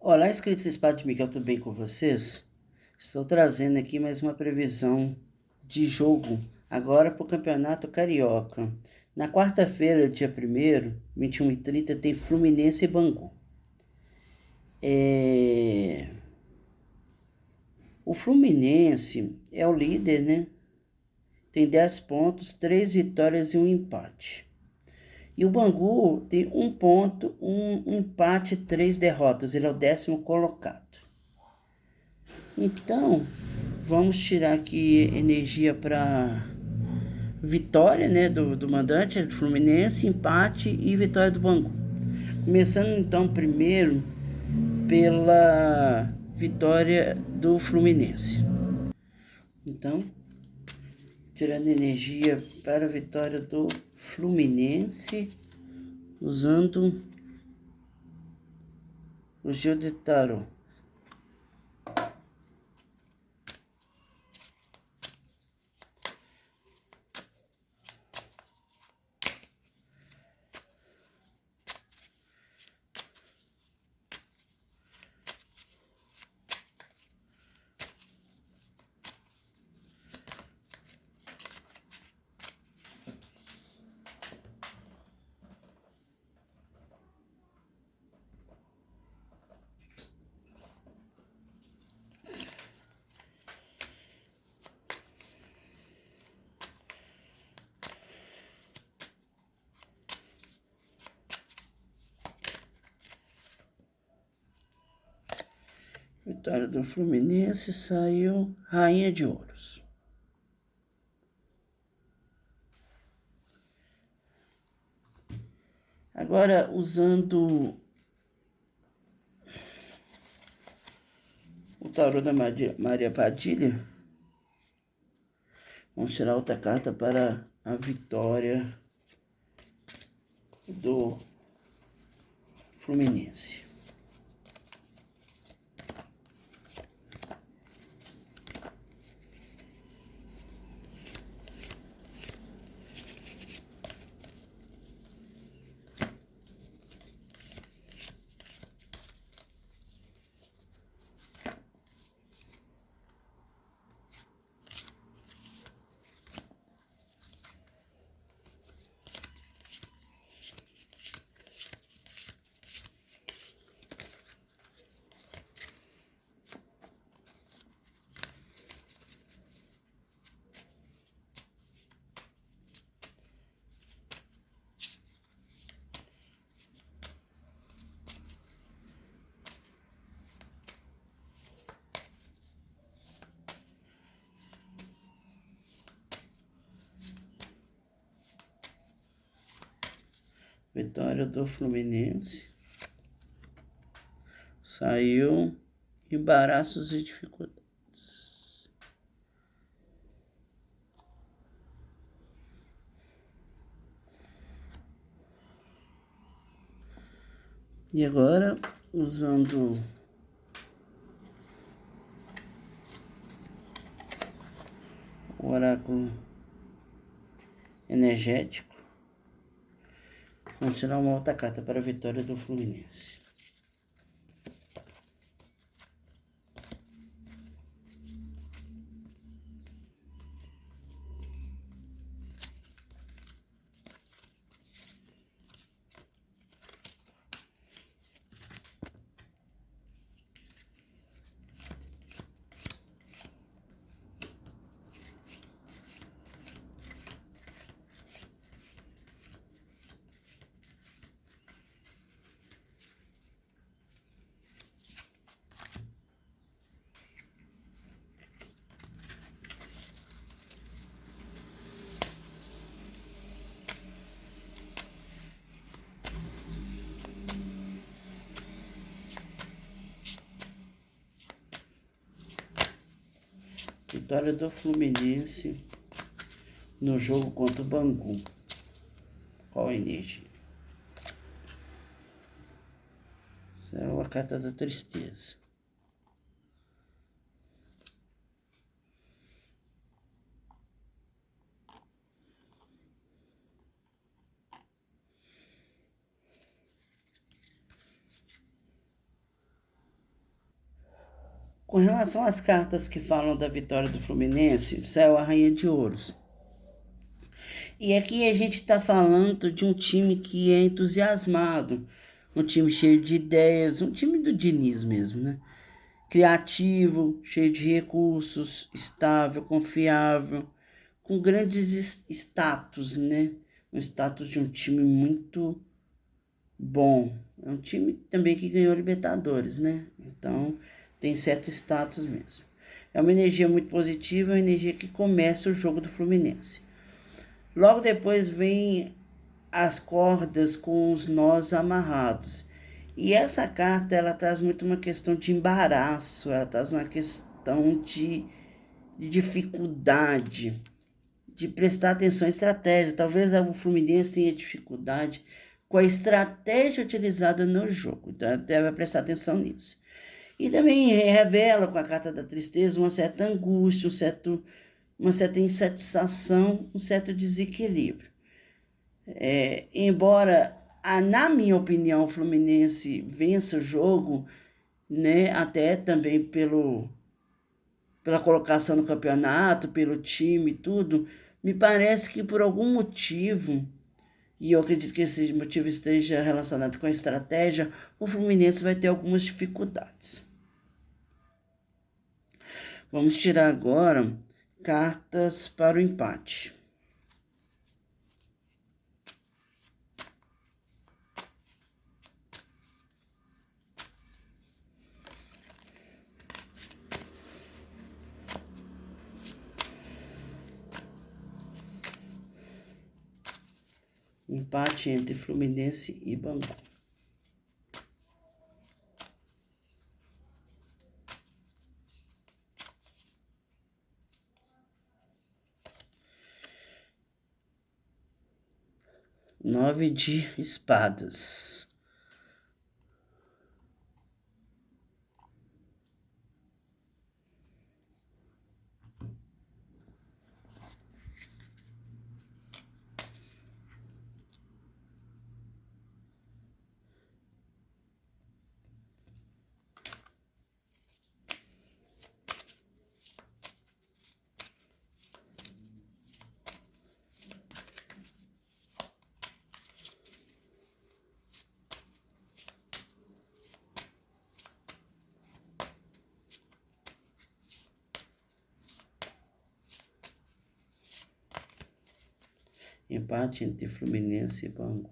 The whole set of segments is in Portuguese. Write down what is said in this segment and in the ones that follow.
Olá, inscritos do Espaço de Miguel, tudo bem com vocês? Estou trazendo aqui mais uma previsão de jogo, agora para o Campeonato Carioca. Na quarta-feira, dia 1º, 21h30, tem Fluminense e Bangu. O Fluminense é o líder, né? Tem 10 pontos, 3 vitórias e um empate. E o Bangu tem 1 ponto, um empate, 3 derrotas. Ele é o 10º colocado. Então, vamos tirar aqui energia para vitória, né, do mandante, do Fluminense, empate e vitória do Bangu. Começando então primeiro pela vitória do Fluminense. Então, tirando energia para a vitória do Fluminense, usando o Gil de Tarot. Vitória do Fluminense, saiu Rainha de Ouros. Agora, usando o tarô da Maria Padilha, vamos tirar outra carta para a vitória do Fluminense. Vitória do Fluminense. Saiu embaraços e dificuldades. E agora, usando o oráculo energético, vamos tirar uma outra carta para a vitória do Fluminense. Vitória do Fluminense no jogo contra o Bangu. Qual a energia? Essa é a carta da tristeza. Com relação às cartas que falam da vitória do Fluminense, saiu a Rainha de Ouros. E aqui a gente está falando de um time que é entusiasmado, um time cheio de ideias, um time do Diniz mesmo, né? Criativo, cheio de recursos, estável, confiável, com grandes status, né? Um status de um time muito bom. É um time também que ganhou Libertadores, né? Então tem certo status mesmo. É uma energia muito positiva, é uma energia que começa o jogo do Fluminense. Logo depois vem as cordas com os nós amarrados. E essa carta, ela traz muito uma questão de embaraço, ela traz uma questão de dificuldade, de prestar atenção à estratégia. Talvez o Fluminense tenha dificuldade com a estratégia utilizada no jogo, então deve prestar atenção nisso. E também revela com a carta da tristeza uma certa angústia, uma certa insatisfação, um certo desequilíbrio. Embora, na minha opinião, o Fluminense vença o jogo, né, até também pela colocação no campeonato, pelo time e tudo, me parece que por algum motivo, e eu acredito que esse motivo esteja relacionado com a estratégia, o Fluminense vai ter algumas dificuldades. Vamos tirar agora cartas para o empate. Empate entre Fluminense e Bangu. Nove de espadas. Empate entre Fluminense e Bangu.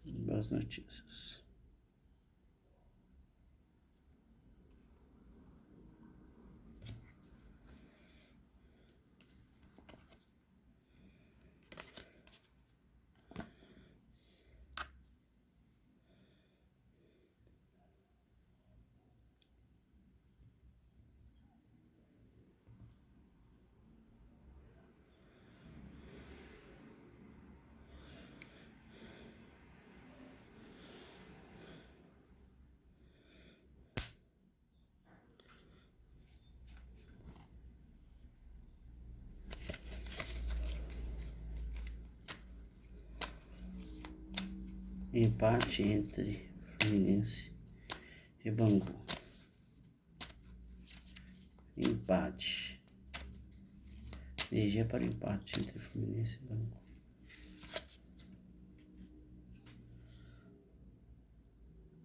Boas notícias. Empate entre Fluminense e Bangu. Empate. Energia para o empate entre Fluminense e Bangu.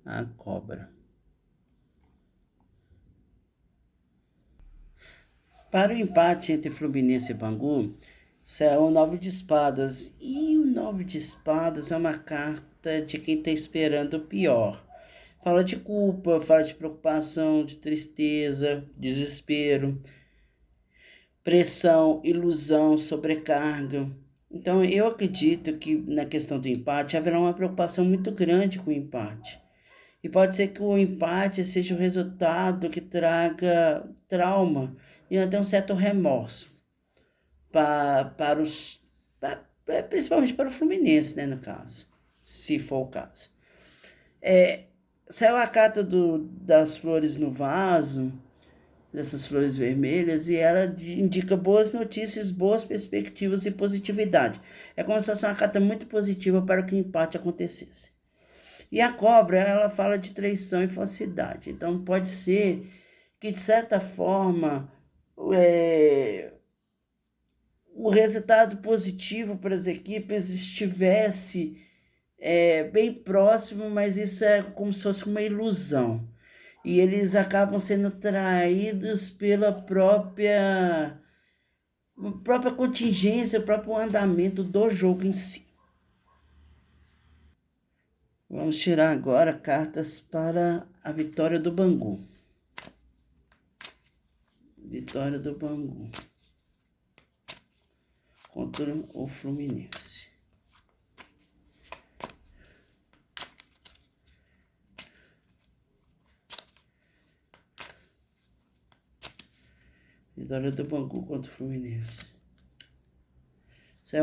A cobra. Para o empate entre Fluminense e Bangu, saiu o 9 de espadas. E o 9 de espadas é uma carta de quem está esperando o pior. Fala de culpa, fala de preocupação, de tristeza, desespero, pressão, ilusão, sobrecarga. Então, eu acredito que na questão do empate haverá uma preocupação muito grande com o empate. E pode ser que o empate seja o resultado que traga trauma e até um certo remorso para os, principalmente para o Fluminense, né, no caso, se for o caso. Saiu a carta das flores no vaso, dessas flores vermelhas, e ela indica boas notícias, boas perspectivas e positividade. É como se fosse uma carta muito positiva para que o empate acontecesse. E a cobra, ela fala de traição e falsidade. Então, pode ser que, de certa forma, o resultado positivo para as equipes estivesse bem próximo, mas isso é como se fosse uma ilusão. E eles acabam sendo traídos pela própria contingência, o próprio andamento do jogo em si. Vamos tirar agora cartas para a vitória do Bangu. Vitória do Bangu contra o Fluminense. Vitória do Bangu contra o Fluminense. Isso é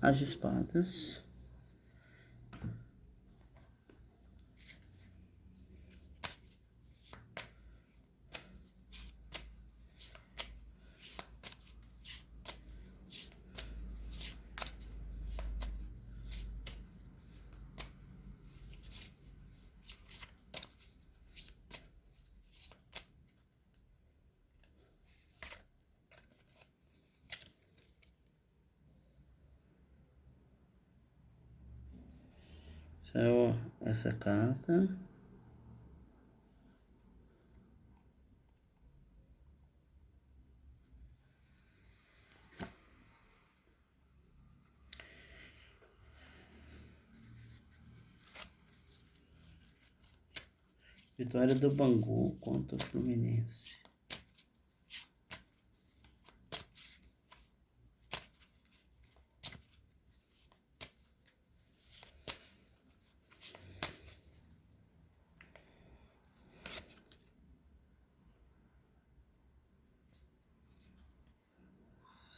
as espadas. Saiu essa carta. Vitória do Bangu contra o Fluminense.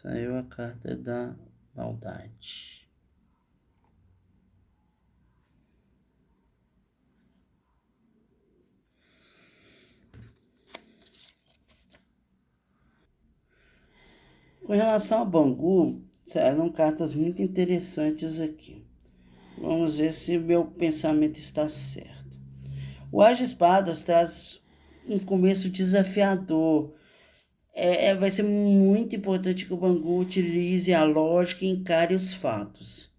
Saiu a carta da maldade. Com relação ao Bangu, saíram cartas muito interessantes aqui. Vamos ver se o meu pensamento está certo. O As de Espadas traz um começo desafiador. Vai ser muito importante que o Bangu utilize a lógica e encare os fatos.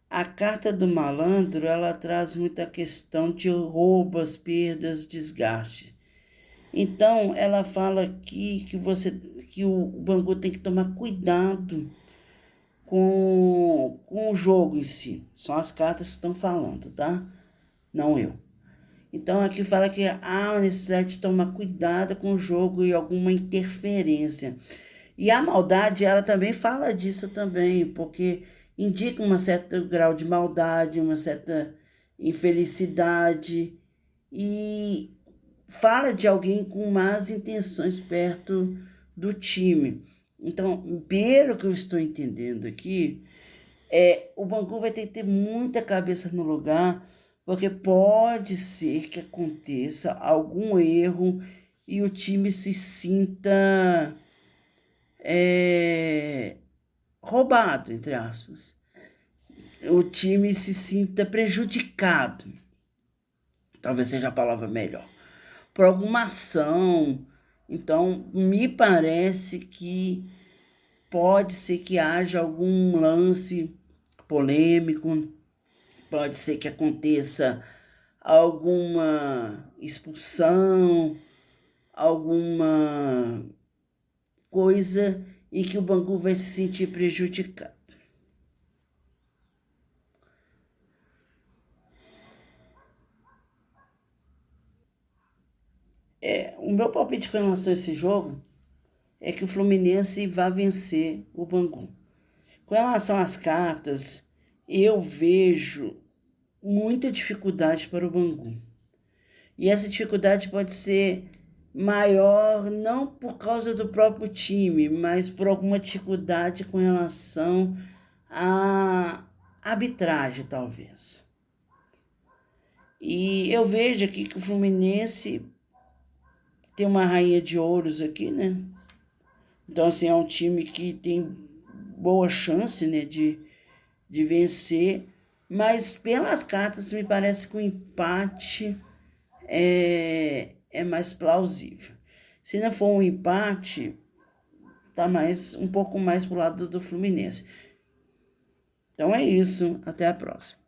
A carta do malandro, ela traz muita questão de roubos, perdas, desgaste. Então, ela fala aqui que o Bangu tem que tomar cuidado com o jogo em si. São as cartas que estão falando, tá? Não eu. Então, aqui fala que há a necessidade de tomar cuidado com o jogo e alguma interferência. E a maldade, ela também fala disso também, porque indica um certo grau de maldade, uma certa infelicidade e fala de alguém com más intenções perto do time. Então, pelo que eu estou entendendo aqui, o Bangu vai ter que ter muita cabeça no lugar, porque pode ser que aconteça algum erro e o time se sinta roubado, entre aspas. O time se sinta prejudicado, talvez seja a palavra melhor, por alguma ação. Então, me parece que pode ser que haja algum lance polêmico, pode ser que aconteça alguma expulsão, alguma coisa em que o Bangu vai se sentir prejudicado. O meu palpite com relação a esse jogo é que o Fluminense vai vencer o Bangu. Com relação às cartas, eu vejo muita dificuldade para o Bangu. E essa dificuldade pode ser maior não por causa do próprio time, mas por alguma dificuldade com relação à arbitragem, talvez. E eu vejo aqui que o Fluminense tem uma rainha de ouros aqui, né? Então, assim, é um time que tem boa chance, né, de de vencer, mas pelas cartas me parece que o empate é mais plausível. Se não for um empate, tá um pouco mais pro lado do Fluminense. Então é isso, até a próxima.